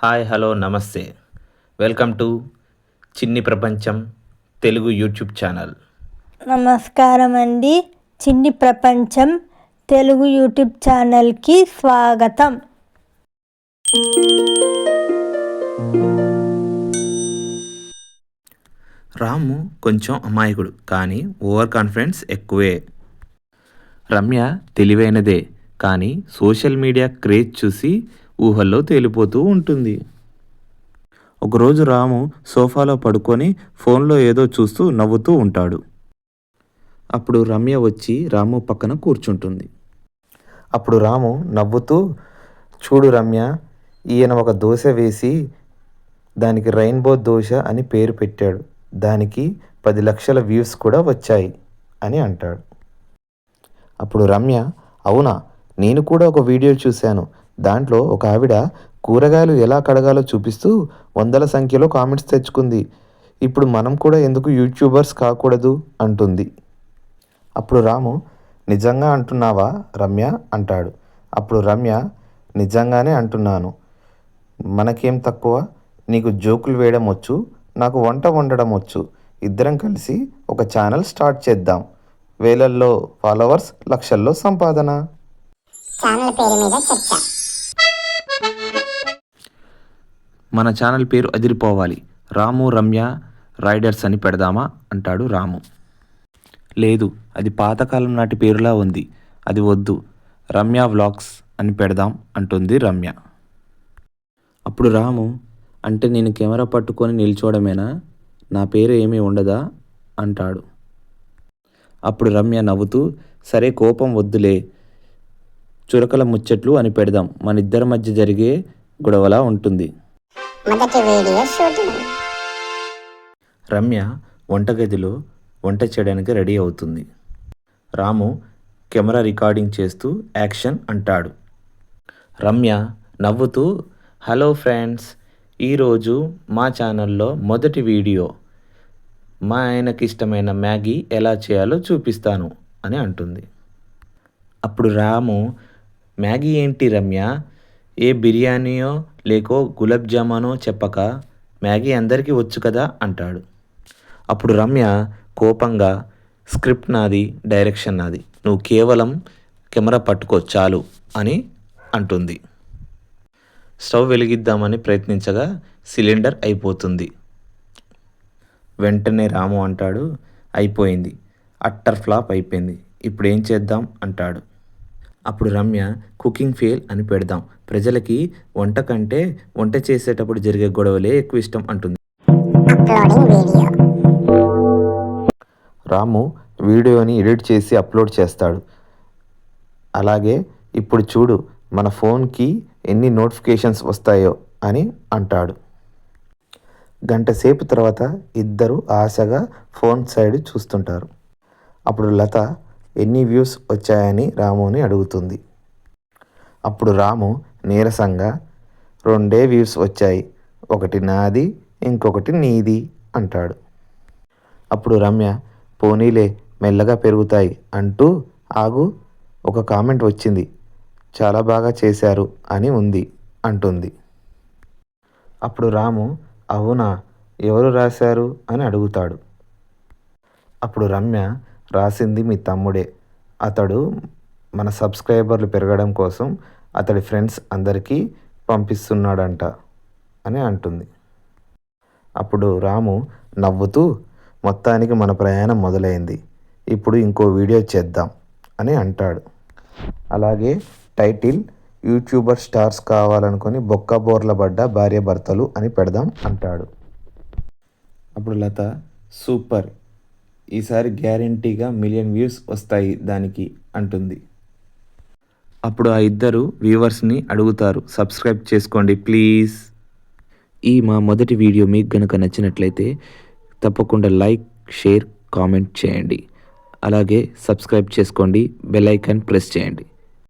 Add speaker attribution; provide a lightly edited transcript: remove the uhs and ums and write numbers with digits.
Speaker 1: Hi hello నమస్తే welcome to చిన్ని ప్రపంచం తెలుగు యూట్యూబ్ ఛానల్.
Speaker 2: నమస్కారం అండి. చిన్ని ప్రపంచం తెలుగు యూట్యూబ్ ఛానల్కి స్వాగతం.
Speaker 1: రాము కొంచెం అమాయకుడు కానీ ఓవర్ కాన్ఫిడెన్స్ ఎక్కువే. రమ్య తెలివైనదే కానీ సోషల్ మీడియా క్రేజ్ చూసి ఊహల్లో తేలిపోతూ ఉంటుంది. ఒకరోజు రాము సోఫాలో పడుకొని ఫోన్లో ఏదో చూస్తూ నవ్వుతూ ఉంటాడు. అప్పుడు రమ్య వచ్చి రాము పక్కన కూర్చుంటుంది. అప్పుడు రాము నవ్వుతూ, చూడు రమ్య, ఈయన ఒక దోశ వేసి దానికి రెయిన్బో దోశ అని పేరు పెట్టాడు, దానికి 10 లక్షల వ్యూస్ కూడా వచ్చాయి అని అంటాడు. అప్పుడు రమ్య, అవునా, నేను కూడా ఒక వీడియో చూశాను, దాంట్లో ఒక ఆవిడ కూరగాయలు ఎలా కడగాలో చూపిస్తూ వందల సంఖ్యలో కామెంట్స్ తెచ్చుకుంది, ఇప్పుడు మనం కూడా ఎందుకు యూట్యూబర్స్ కాకూడదు అంటుంది. అప్పుడు రాము, నిజంగా అంటున్నావా రమ్య అంటాడు. అప్పుడు రమ్య, నిజంగానే అంటున్నాను, మనకేం తక్కువ, నీకు జోకులు వేయడం వచ్చు, నాకు వంట వండడం వచ్చు, ఇద్దరం కలిసి ఒక ఛానల్ స్టార్ట్ చేద్దాం, వేలల్లో ఫాలోవర్స్, లక్షల్లో సంపాదన.
Speaker 3: ఛానల్ పేరు మీద చర్చ.
Speaker 1: మన ఛానల్ పేరు అదిరిపోవాలి, రాము రమ్య రైడర్స్ అని పెడదామా అంటాడు రాము. లేదు, అది పాతకాలం నాటి పేరులా ఉంది, అది వద్దు, రమ్య వ్లాగ్స్ అని పెడదాం అంటుంది రమ్య. అప్పుడు రాము, అంటే నేను కెమెరా పట్టుకొని నిల్చోవడమేనా, నా పేరు ఏమీ ఉండదా అంటాడు. అప్పుడు రమ్య నవ్వుతూ, సరే కోపం వద్దులే, చురకల ముచ్చట్లు అని పెడదాం, మన ఇద్దరి మధ్య జరిగే గొడవలా ఉంటుంది.
Speaker 3: మొదటి వీడియో షూటింగ్.
Speaker 1: రమ్య వంటగదిలో వంట చేయడానికి రెడీ అవుతుంది. రాము కెమెరా రికార్డింగ్ చేస్తూ యాక్షన్ అంటాడు. రమ్య నవ్వుతూ, హలో ఫ్రెండ్స్, ఈరోజు మా ఛానల్లో మొదటి వీడియో, మా ఆయనకి ఇష్టమైన మ్యాగీ ఎలా చేయాలో చూపిస్తాను అని అంటుంది. అప్పుడు రాము, మ్యాగీ ఏంటి రమ్య, ఏ బిర్యానీయో లేకో గులాబ్ జామునో చెప్పక మ్యాగీ అందరికీ వచ్చు కదా అంటాడు. అప్పుడు రమ్య కోపంగా, స్క్రిప్ట్ నాది, డైరెక్షన్ నాది, నువ్వు కేవలం కెమెరా పట్టుకో చాలు అని అంటుంది. స్టవ్ వెలిగిద్దామని ప్రయత్నించగా సిలిండర్ అయిపోతుంది. వెంటనే రాము అంటాడు, అయిపోయింది, అట్టర్ ఫ్లాప్ అయిపోయింది, ఇప్పుడు ఏం చేద్దాం అంటాడు. అప్పుడు రమ్య, కుకింగ్ ఫెయిల్ అని పెడదాం, ప్రజలకి వంట కంటే వంట చేసేటప్పుడు జరిగే గొడవలే ఎక్కువ ఇష్టం అంటుంది. రాము వీడియోని ఎడిట్ చేసి అప్లోడ్ చేస్తాడు. అలాగే ఇప్పుడు చూడు మన ఫోన్కి ఎన్ని నోటిఫికేషన్స్ వస్తాయో అని అంటాడు. గంట సేపు తర్వాత ఇద్దరు ఆశగా ఫోన్ సైడ్ చూస్తుంటారు. అప్పుడు లత ఎన్ని వ్యూస్ వచ్చాయని రాముని అడుగుతుంది. అప్పుడు రాము నీరసంగా, 2 వ్యూస్ వచ్చాయి, ఒకటి నాది ఇంకొకటి నీది అంటాడు. అప్పుడు రమ్య, పోనీలే మెల్లగా పెరుగుతాయి అంటూ, ఆగు, ఒక కామెంట్ వచ్చింది, చాలా బాగా చేశారు అని ఉంది అంటుంది. అప్పుడు రాము, అవునా, ఎవరు రాశారు అని అడుగుతాడు. అప్పుడు రమ్య, రాసింది మీ తమ్ముడే, అతడు మన సబ్స్క్రైబర్లు పెరగడం కోసం అతడి ఫ్రెండ్స్ అందరికీ పంపిస్తున్నాడంట అని అంటుంది. అప్పుడు రాము నవ్వుతూ, మొత్తానికి మన ప్రయాణం మొదలైంది, ఇప్పుడు ఇంకో వీడియో చేద్దాం అని అంటాడు. అలాగే టైటిల్, యూట్యూబర్ స్టార్స్ కావాలనుకొని బొక్కబోర్ల పడ్డ భార్యాభర్తలు అని పెడదాం అంటాడు. అప్పుడు లత, సూపర్, ఈసారి గ్యారెంటీగా 1 మిలియన్ వ్యూస్ వస్తాయి దానికి అంటుంది. అప్పుడు ఆ ఇద్దరు వ్యూవర్స్ని అడుగుతారు, సబ్స్క్రైబ్ చేసుకోండి ప్లీజ్. ఈ మా మొదటి వీడియో మీకు కనుక నచ్చినట్లయితే తప్పకుండా లైక్, షేర్, కామెంట్ చేయండి. అలాగే సబ్స్క్రైబ్ చేసుకోండి, బెల్ ఐకాన్ ప్రెస్ చేయండి.